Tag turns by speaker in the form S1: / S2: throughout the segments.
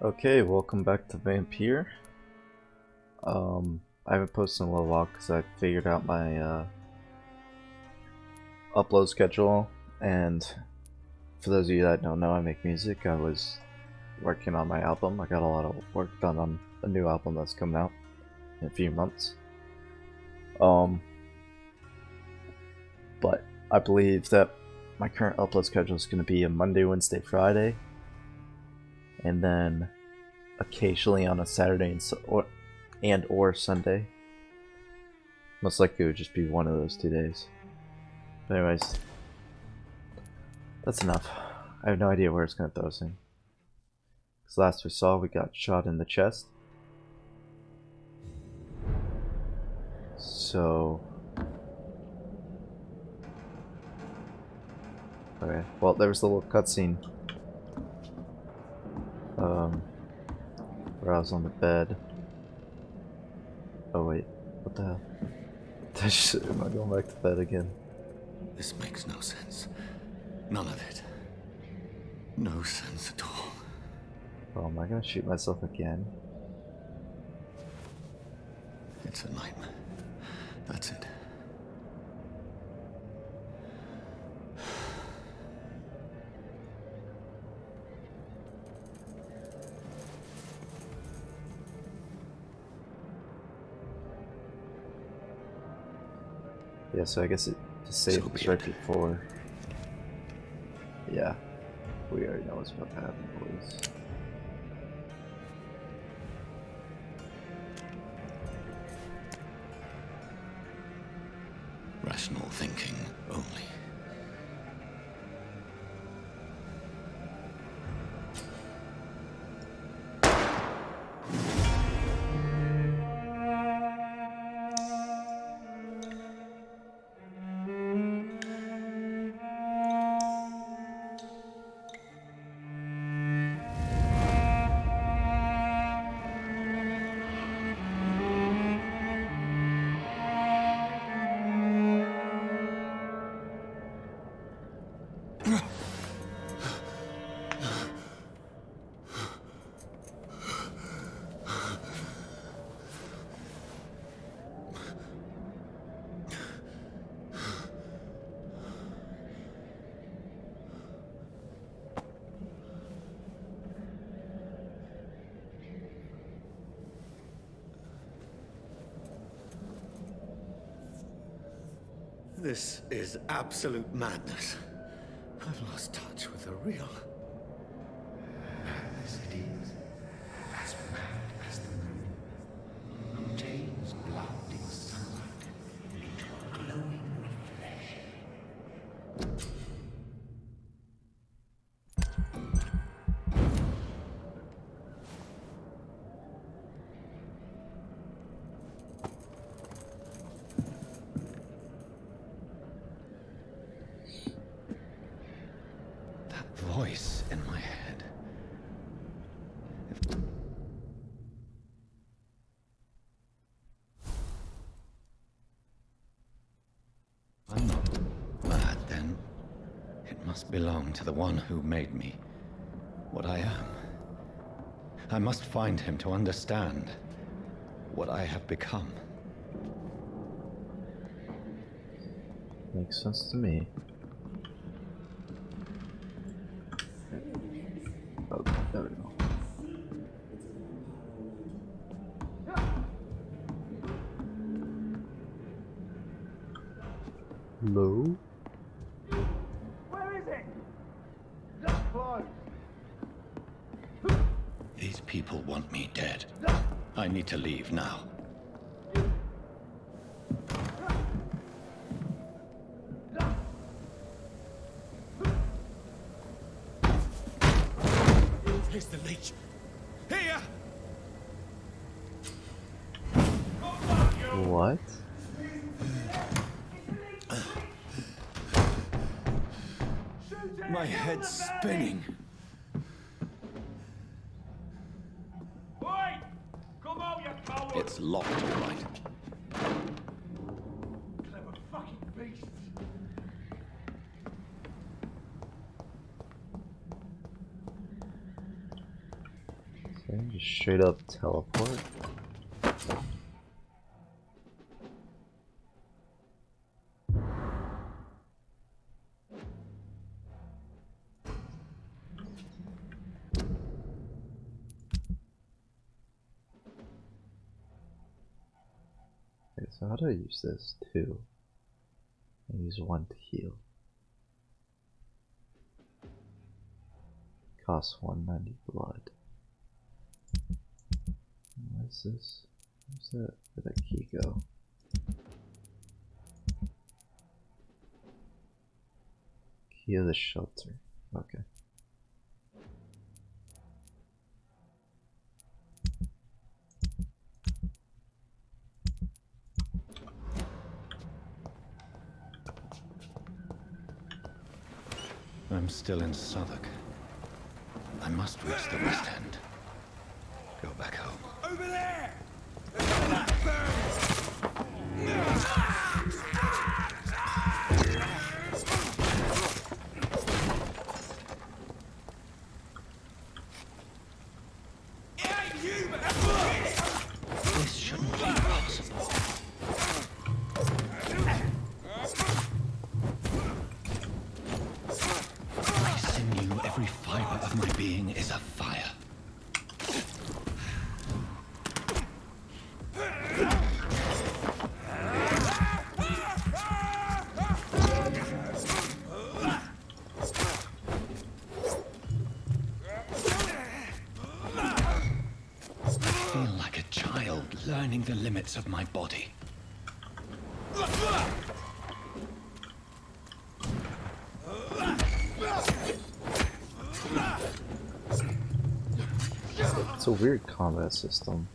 S1: Okay, welcome back to Vampyr. I haven't posted in a little while because I figured out my upload schedule, and for those of you that don't know, I make music. I was working on my album. I got a lot of work done on a new album that's coming out in a few months. But I believe that my current upload schedule is going to be a Monday, Wednesday, Friday, and then occasionally on a Saturday or Sunday. Most likely it would just be one of those 2 days. But anyways, that's enough. I have no idea where it's gonna throw us in. Because last we saw, we got shot in the chest. So... okay, well there was a little cutscene. Where I was on the bed. Oh wait, what the hell? Am I going back to bed again?
S2: This makes no sense. None of it. No sense at all.
S1: Oh, am I gonna shoot myself again?
S2: It's a nightmare. That's it.
S1: Yeah, so I guess it just saved us right before. Yeah, we already know what's about to happen, boys.
S2: Rational thinking only. This is absolute madness. I've lost touch with the real.
S3: Madness it is, as mad as the moon, who tames blood in sunlight into a glowing reflection.
S2: Voice in my head. I'm not mad, then. It must belong to the one who made me what I am. I must find him to understand what I have become.
S1: Makes sense to me. Oh, there we go. Hello?
S4: Where is it? Just close.
S2: These people want me dead. I need to leave now.
S4: Here's the leech. Here!
S1: What?
S2: My head's spinning.
S4: Oi! Come out, you coward!
S2: It's locked, all right.
S4: Clever fucking beasts.
S1: Okay, just straight up teleport. Okay, so how do I use this? 2. I use 1 to heal. Costs 190 blood. What is this? Where's that? Where'd that key go? Key of the shelter. Okay.
S2: I'm still in Southwark. I must reach the West End. Go back home.
S4: Over there!
S2: This shouldn't be possible. Every sinew, every fiber of my being is afire. I feel like a child learning the limits of my body.
S1: It's a weird combat system.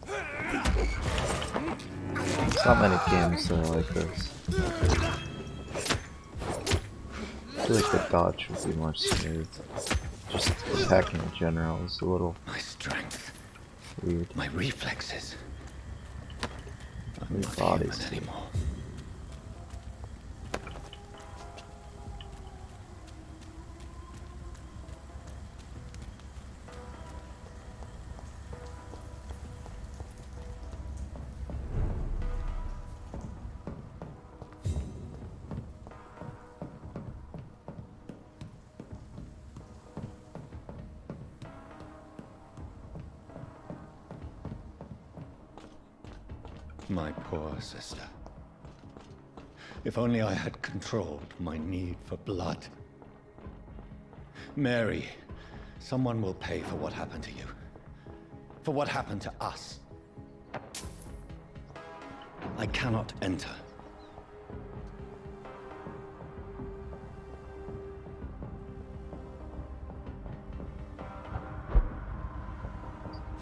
S1: There's not many games that are like this. I feel like the dodge would be more smooth. Just attacking in general is a little
S2: My strength,
S1: weird.
S2: my reflexes. I'm
S1: My
S2: not
S1: body's
S2: human anymore. My poor sister. If only I had controlled my need for blood. Mary, someone will pay for what happened to you. For what happened to us. I cannot enter.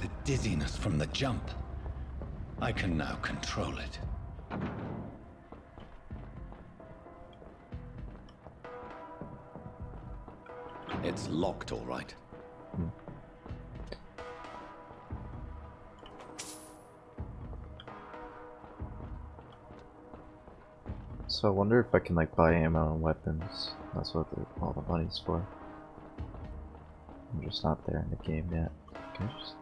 S2: The dizziness from the jump. I can now control it. It's locked, all right.
S1: So I wonder if I can like buy ammo and weapons. That's what all the money's for. I'm just not there in the game yet. Can I just...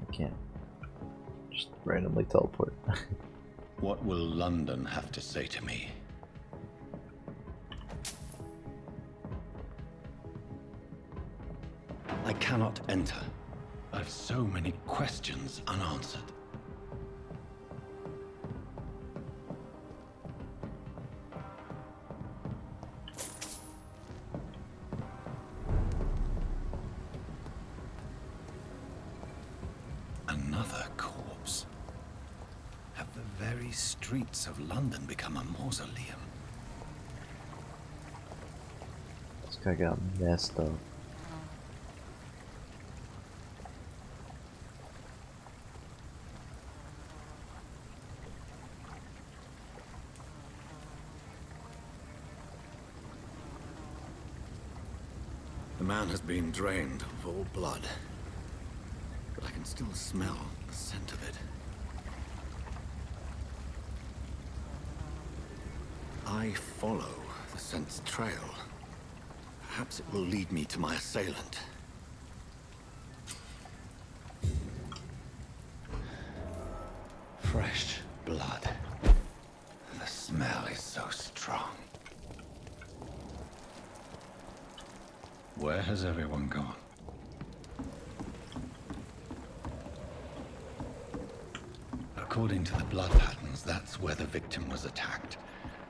S1: I can't. Just randomly teleport.
S2: What will London have to say to me? I cannot enter. I've so many questions unanswered. Another corpse. Have the very streets of London become a mausoleum?
S1: This guy got messed up.
S2: The man has been drained of all blood, but I can still smell the scent of it. I follow the scent's trail. Perhaps it will lead me to my assailant. has everyone gone? According to the blood patterns, that's where the victim was attacked.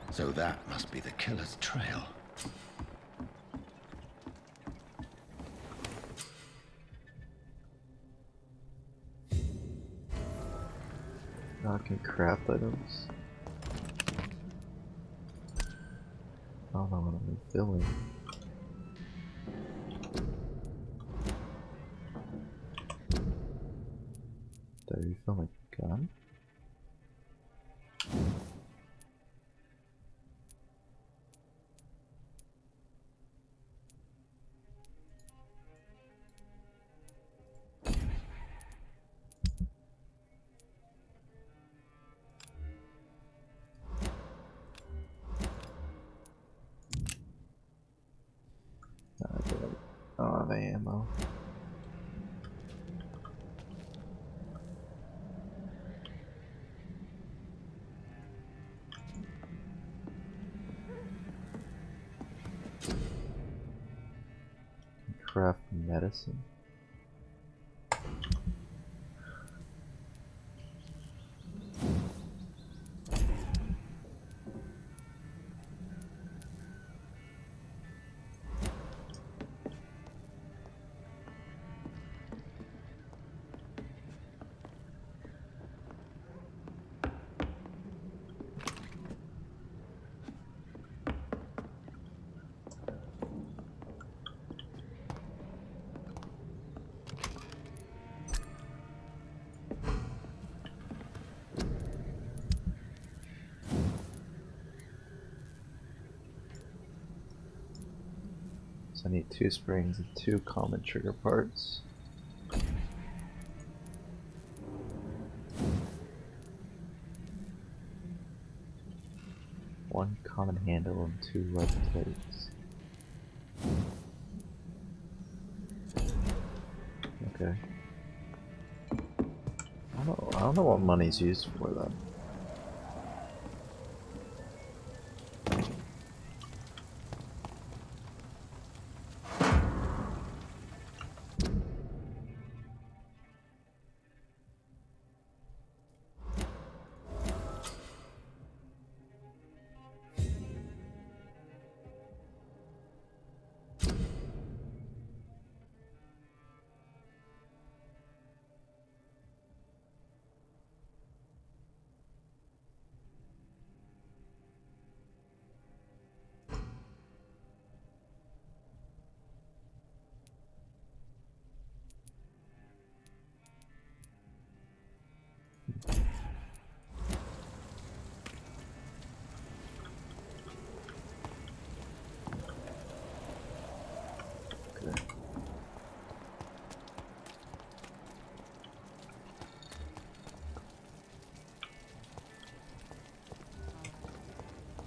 S2: So that must be the killer's trail.
S1: Now I can craft items. I don't know what I'm filling. Did I refill my gun? I don't have ammo. Craft medicine. So I need 2 springs and 2 common trigger parts. One common handle and 2 lead plates. Okay. I don't know what money's used for that.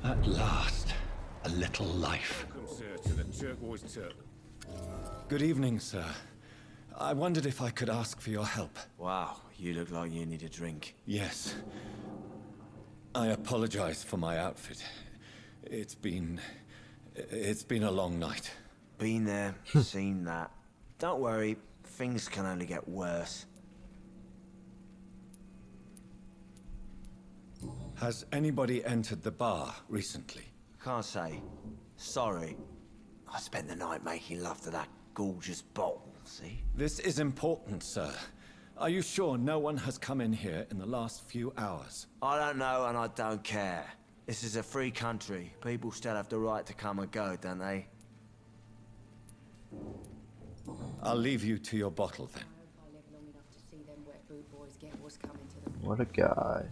S2: At last, a little life.
S4: Welcome, sir, to the Turquoise Turtle.
S2: Good evening, sir. I wondered if I could ask for your help.
S5: Wow, you look like you need a drink.
S2: Yes. I apologize for my outfit. It's been a long night.
S5: Been there, seen that. Don't worry, things can only get worse.
S2: Has anybody entered the bar recently?
S5: Can't say. Sorry. I spent the night making love to that gorgeous bottle, see?
S2: This is important, sir. Are you sure no one has come in here in the last few hours?
S5: I don't know and I don't care. This is a free country. People still have the right to come and go, don't they?
S2: I'll leave you to your bottle then.
S1: What a guy.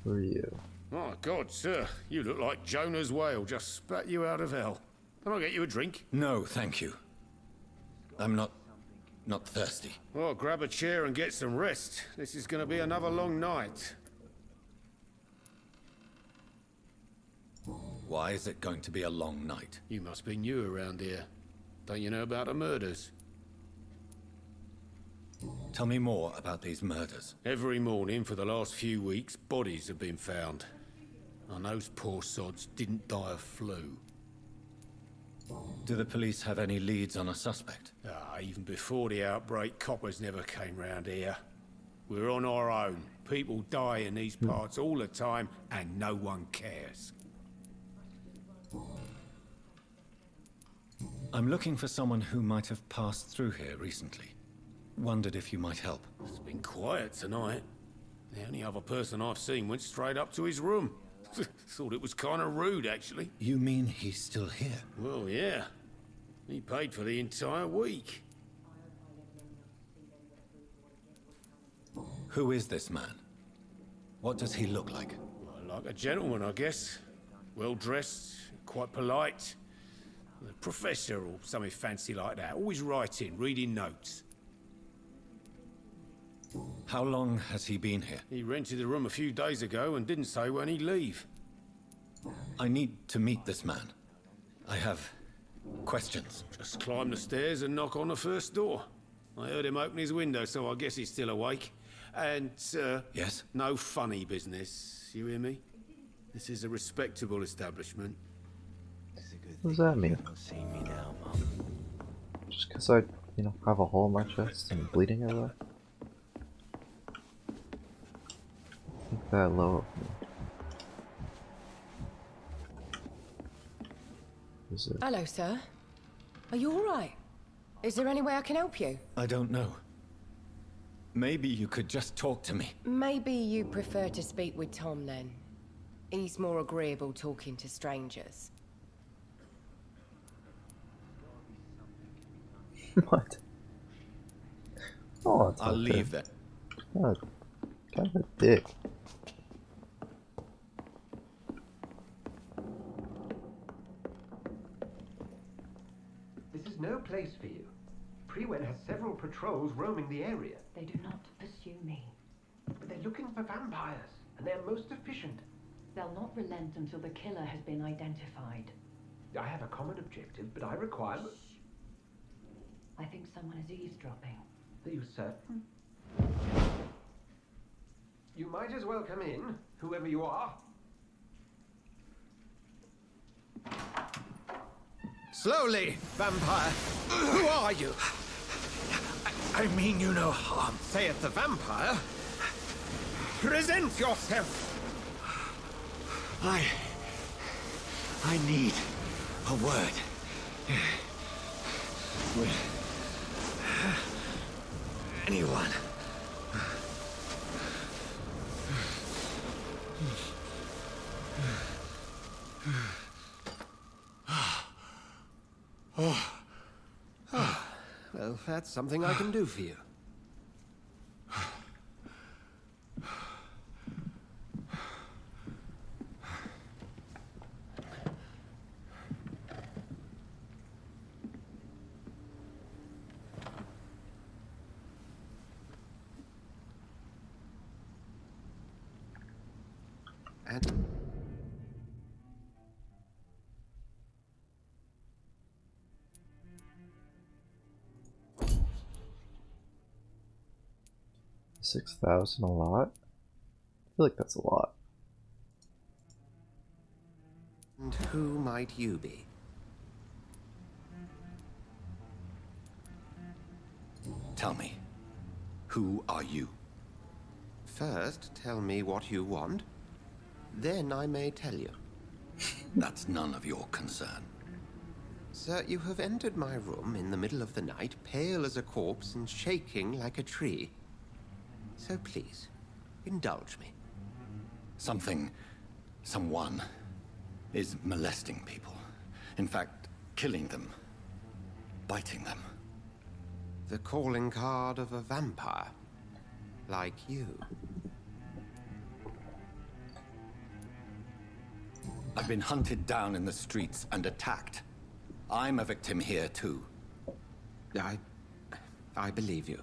S1: Who are you?
S4: My God, sir, you look like Jonah's whale just spat you out of hell. Can I get you a drink?
S2: No, thank you. I'm not thirsty.
S4: Well, grab a chair and get some rest. This is going to be another long night.
S2: Why is it going to be a long night?
S4: You must be new around here. Don't you know about the murders?
S2: Tell me more about these murders.
S4: Every morning for the last few weeks, bodies have been found. And those poor sods didn't die of flu.
S2: Do the police have any leads on a suspect?
S4: Even before the outbreak, coppers never came round here. We're on our own. People die in these parts all the time, and no one cares.
S2: I'm looking for someone who might have passed through here recently. Wondered if you might help.
S4: It's been quiet tonight. The only other person I've seen went straight up to his room. Thought it was kind of rude, actually.
S2: You mean he's still here?
S4: Well, yeah. He paid for the entire week.
S2: Who is this man? What does he look like?
S4: Well, like a gentleman, I guess. Well-dressed, quite polite. A professor or something fancy like that. Always writing, reading notes.
S2: How long has he been here?
S4: He rented the room a few days ago and didn't say when he'd leave.
S2: I need to meet this man. I have questions.
S4: Just climb the stairs and knock on the first door. I heard him open his window, so I guess he's still awake. And,
S2: Yes?
S4: no funny business. You hear me? This is a respectable establishment.
S1: What does that mean?
S5: Don't see me now, Mum.
S1: Just because I, have a hole in my chest and bleeding everywhere? Think that low of me. Is it?
S6: Hello, sir. Are you alright? Is there any way I can help you?
S2: I don't know. Maybe you could just talk to me.
S6: Maybe you prefer to speak with Tom then. He's more agreeable talking to strangers.
S1: What? Oh, it's
S2: I'll
S1: okay.
S2: leave then.
S1: Oh, kind of a dick.
S3: This is no place for you. Prewen has several patrols roaming the area,
S7: They do not pursue me.
S3: but they're looking for vampires, and they're most efficient.
S7: They'll not relent until the killer has been identified.
S3: I have a common objective, but I require...
S7: I think someone is eavesdropping.
S3: Are you certain? You might as well come in, whoever you are.
S5: Slowly, vampire. Who are you? I mean you no harm, saith the vampire. Present yourself. I need a word. With anyone.
S3: Well, that's something I can do for you. And...
S1: $6,000 a lot? I feel like that's a lot.
S3: And who might you be?
S2: Tell me, who are you?
S3: First, tell me what you want. Then I may tell you.
S2: That's none of your concern.
S3: Sir, you have entered my room in the middle of the night, pale as a corpse and shaking like a tree. So please, indulge me.
S2: Someone is molesting people. In fact, killing them. Biting them.
S3: The calling card of a vampire. Like you.
S2: I've been hunted down in the streets and attacked. I'm a victim here too.
S3: I believe you.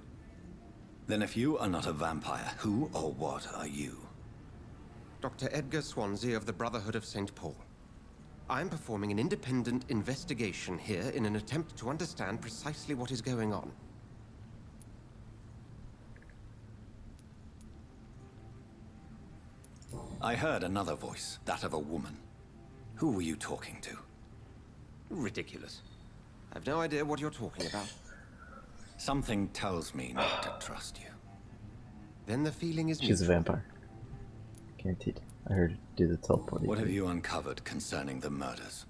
S2: Then if you are not a vampire, who or what are you?
S3: Dr. Edgar Swansea of the Brotherhood of St. Paul. I'm performing an independent investigation here in an attempt to understand precisely what is going on.
S2: I heard another voice, that of a woman. Who were you talking to?
S8: Ridiculous. I've no idea what you're talking about.
S2: Something tells me not to trust you.
S8: Then the feeling is
S1: She's a
S8: mutual.
S1: vampire. Guaranteed. I heard her do the teleporting.
S2: What have you uncovered concerning the murders?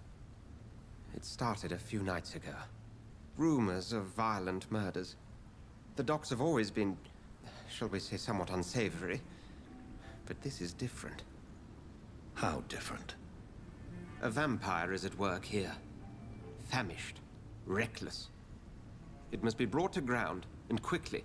S8: It started a few nights ago. Rumors of violent murders. The docs have always been, shall we say, somewhat unsavory. But this is different.
S2: How different?
S8: A vampire is at work here. Famished. Reckless. It must be brought to ground, and quickly.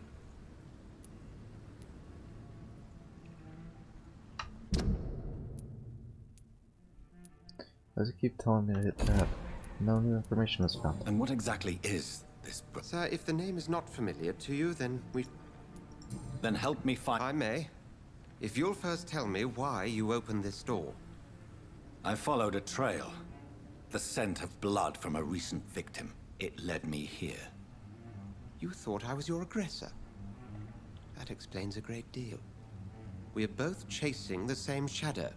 S1: Why does it keep telling me to hit tab? No new information was found.
S2: And what exactly is this book?
S8: Sir, if the name is not familiar to you, then
S2: Then help me find...
S8: I may. If you'll first tell me why you opened this door.
S2: I followed a trail. The scent of blood from a recent victim. It led me here.
S8: You thought I was your aggressor. That explains a great deal. We are both chasing the same shadow.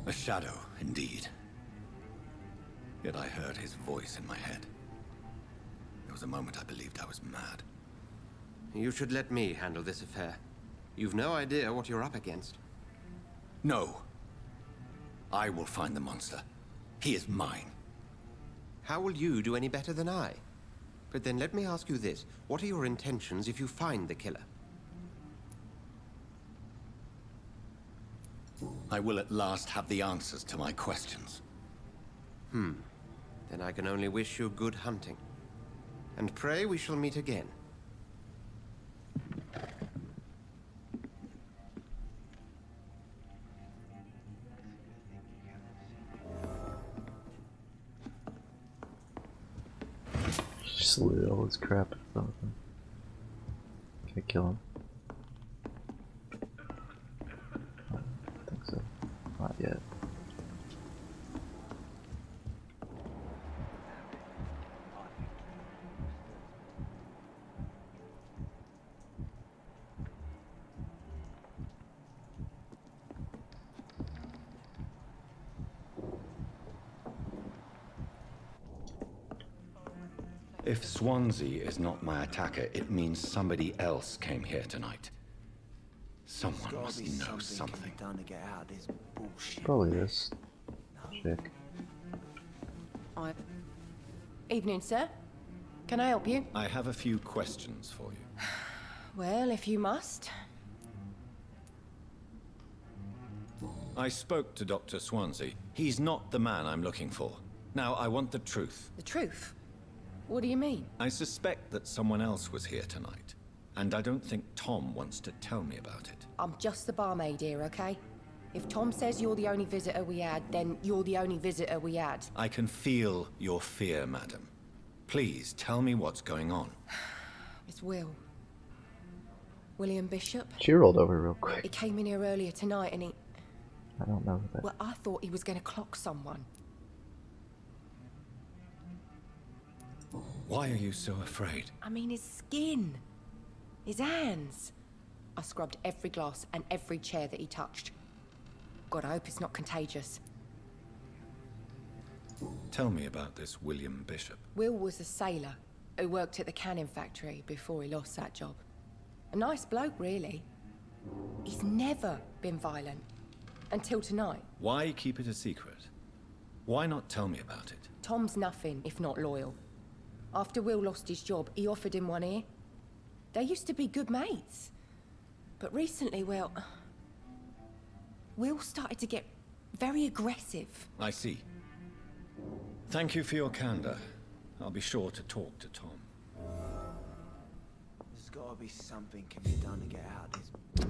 S2: A shadow, indeed. Yet I heard his voice in my head. There was a moment I believed I was mad.
S8: You should let me handle this affair. You've no idea what you're up against.
S2: No. I will find the monster. He is mine.
S8: How will you do any better than I? But then let me ask you this. What are your intentions if you find the killer?
S2: I will at last have the answers to my questions.
S8: Then I can only wish you good hunting. And pray we shall meet again.
S1: Just loot all this crap in front of him. Can I kill him? I don't think so. Not yet.
S2: If Swansea is not my attacker, it means somebody else came here tonight. Someone must know something.
S5: Done to get out of this bullshit.
S1: Probably this chick.
S6: Evening, sir. Can I help you?
S2: I have a few questions for you.
S6: Well, if you must.
S2: I spoke to Dr. Swansea. He's not the man I'm looking for. Now, I want the truth.
S6: The truth? What do you mean?
S2: I suspect that someone else was here tonight, and I don't think Tom wants to tell me about it.
S6: I'm just the barmaid here, okay? If Tom says you're the only visitor we had, then you're the only visitor we had.
S2: I can feel your fear, madam. Please tell me what's going on.
S6: It's Will. William Bishop.
S1: She rolled over real
S6: He
S1: quick.
S6: came in here earlier tonight and he...
S1: I don't know that.
S6: Well, I thought he was going to clock someone.
S2: Why are you so afraid?
S6: I mean, his skin. His hands. I scrubbed every glass and every chair that he touched. God, I hope it's not contagious.
S2: Tell me about this William Bishop.
S6: Will was a sailor who worked at the canning factory before he lost that job. A nice bloke, really. He's never been violent. Until tonight.
S2: Why keep it a secret? Why not tell me about it?
S6: Tom's nothing if not loyal. After Will lost his job, he offered him one ear. They used to be good mates. But recently, well... Will started to get very aggressive.
S2: I see. Thank you for your candor. I'll be sure to talk to Tom.
S5: There's gotta be something can be done to get out of this.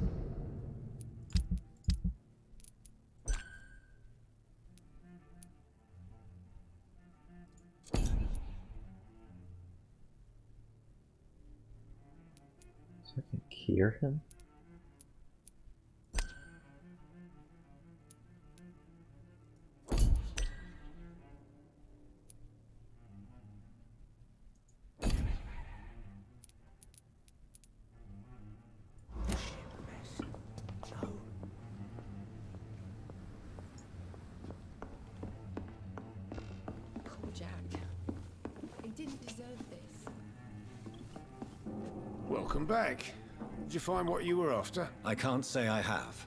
S1: So I can hear him?
S4: Welcome back. Did you find what you were after?
S2: I can't say I have.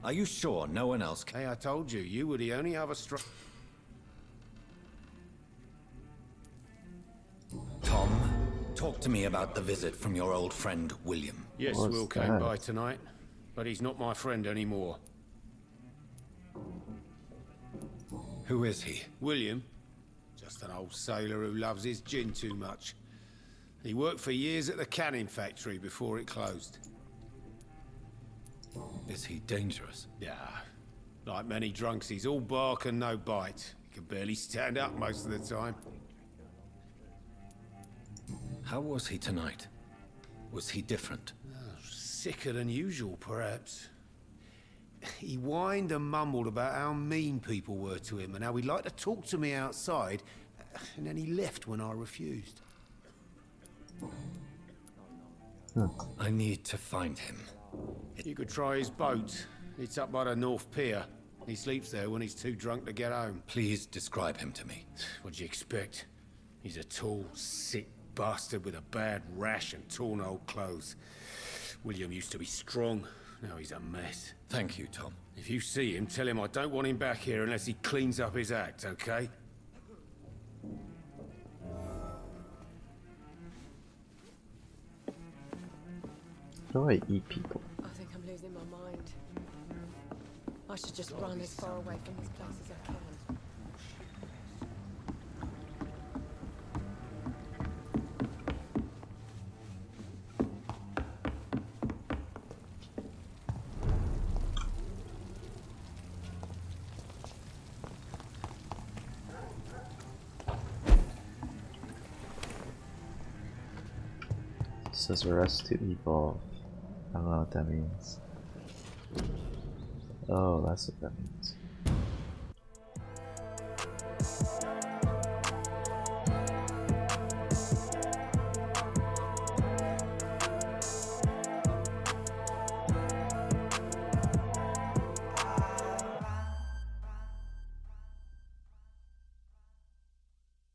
S2: Are you sure no one else can?
S4: Hey, I told you, you were the only other
S2: Tom, talk to me about the visit from your old friend, William.
S4: Yes,
S1: What's
S4: Will came
S1: that?
S4: by tonight, but he's not my friend anymore.
S2: Who is he?
S4: William? Just an old sailor who loves his gin too much. He worked for years at the canning factory before it closed.
S2: Is he dangerous?
S4: Yeah, like many drunks, he's all bark and no bite. He can barely stand up most of the time.
S2: How was he tonight? Was he different?
S4: Sicker than usual, perhaps. He whined and mumbled about how mean people were to him and how he'd like to talk to me outside, and then he left when I refused.
S2: I need to find him.
S4: You could try his boat. It's up by the North Pier. He sleeps there when he's too drunk to get home.
S2: Please describe him to me.
S4: What'd you expect? He's a tall, sick bastard with a bad rash and torn old clothes. William used to be strong. Now he's a mess.
S2: Thank you, Tom.
S4: If you see him, tell him I don't want him back here unless he cleans up his act, okay?
S1: How do I eat people?
S6: I think I'm losing my mind. I should just run as far away from this place as I can.
S1: It says arrest to evolve. I don't know what that means. Oh, that's what that means.